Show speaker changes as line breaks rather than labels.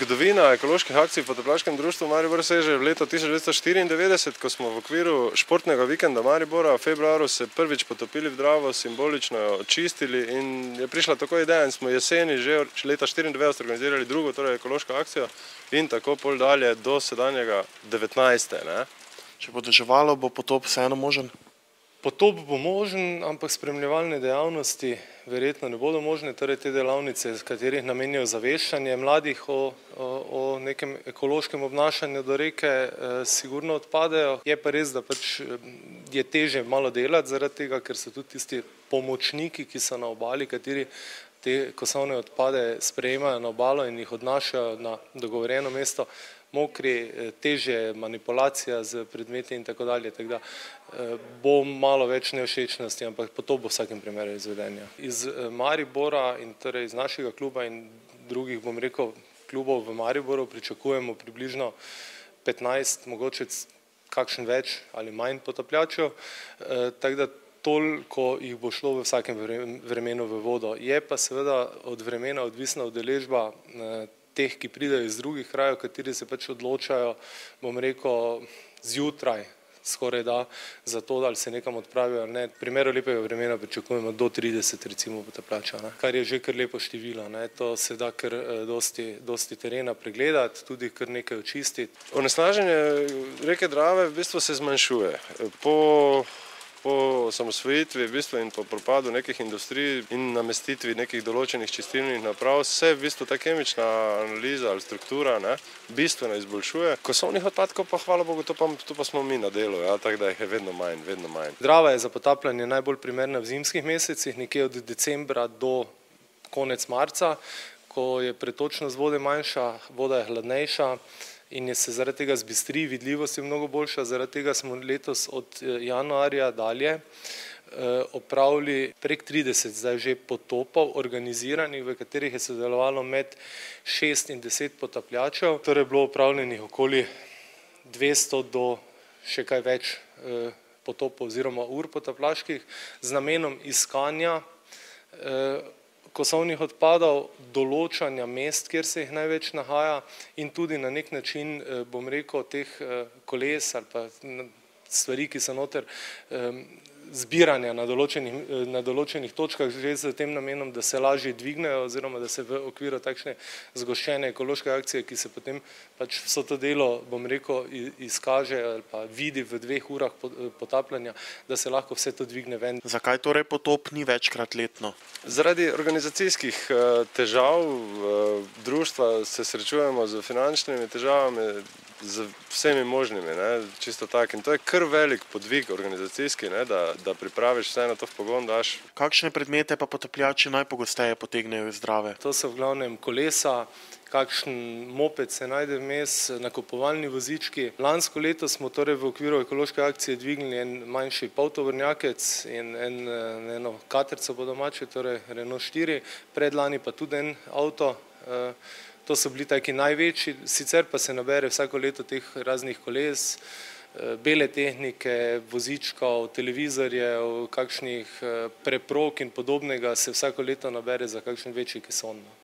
Zgodovina ekoloških akcij v Potapljaškem društvu Maribor seže v leto 1994, ko smo v okviru športnega vikenda Maribora v februarju se prvič potopili v Dravo, simbolično jo očistili in je prišla tako ideja in smo jeseni že leta 1994 organizirali drugo, torej ekološko akcijo in tako pol dalje do sedanjega 19. Ne?
Če bo deževalo, bo potop vseeno možen?
Potop bo možen, ampak spremljevalne dejavnosti verjetno ne bodo možne, torej te delavnice, z katerih namenjajo zaveščanje mladih o nekem ekološkem obnašanju do reke, sigurno odpadejo. Je pa res, da pač je težje malo delati zaradi tega, ker so tudi tisti pomočniki, ki so na obali, kateri te kosovne odpade sprejemajo na obalo in jih odnašajo na dogovorjeno mesto, mokri, težje manipulacija z predmeti in tako dalje, tako da bo malo več nevšečnosti, ampak potop bo v vsakem primeru izvedenja. Iz Maribora in torej iz našega kluba in drugih, bom rekel, klubov v Mariboru pričakujemo približno 15, mogoče kakšen več ali manj potapljačev, tako da toliko jih bo šlo v vsakem vremenu v vodo. Je pa seveda od vremena odvisna udeležba teh, ki pridejo iz drugih krajev, kateri se pač odločajo, bom rekel, zjutraj, skoraj da, za to, da se nekam odpravijo. V primeru lepega vremena pričakujemo do 30 recimo potapljačev, kar je že kar lepo število. To se da kar dosti terena pregledati, tudi kar nekaj očistiti.
Onesnaženje reke Drave v bistvu se zmanjšuje. Po osamosvojitvi v bistvu in po propadu nekih industrij in namestitvi nekih določenih čistilnih naprav se v bistvu ta kemična analiza ali struktura bistveno izboljšuje. Kosovnih odpadkov pa hvala Bogu, to pa smo mi na delu, tako da jih je vedno manj.
Drava je za potapljanje najbolj primerna v zimskih mesecih, nekje od decembra do konec marca, ko je pretočnost vode manjša, voda je hladnejša in je se zaradi tega zbistri, vidljivost je mnogo boljša, zaradi tega smo letos od januarja dalje opravili prek 30 zdaj že potopov organiziranih, v katerih je sodelovalo med 6 in 10 potapljačev, torej je bilo opravljenih okoli 200 do še kaj več potopov oziroma ur potapljaških z namenom iskanja kosovnih odpadov, določanja mest, kjer se jih največ nahaja in tudi na nek način, bom rekel, teh koles ali pa stvari, ki so noter, zbiranja na določenih točkah že z tem namenom, da se lažje dvignejo oziroma da se v okviru takšne zgoščene ekološke akcije, ki se potem pač vso to delo, bom rekel, izkaže ali pa vidi v 2 urah potapljanja, da se lahko vse to dvigne ven.
Zakaj torej potop ni večkrat letno?
Zaradi organizacijskih težav društva se srečujemo z finančnimi težavami, z vsemi možnimi, čisto tako. In to je kar velik podvig organizacijski, da pripraviš vse na to v pogon daš.
Kakšne predmete pa potapljači najpogosteje potegnejo iz Drave?
To so v glavnem kolesa, kakšen moped se najde vmes, nakupovalni vozički. Lansko leto smo torej v okviru ekološke akcije dvignili en manjši poltovornjakec in eno katerco po domače, torej Renault 4, predlani pa tudi en avto. To so bili taki največji, sicer pa se nabere vsako leto teh raznih koles, bele tehnike, vozičkov, televizorjev, kakšnih preprog in podobnega se vsako leto nabere za kakšen večji keson.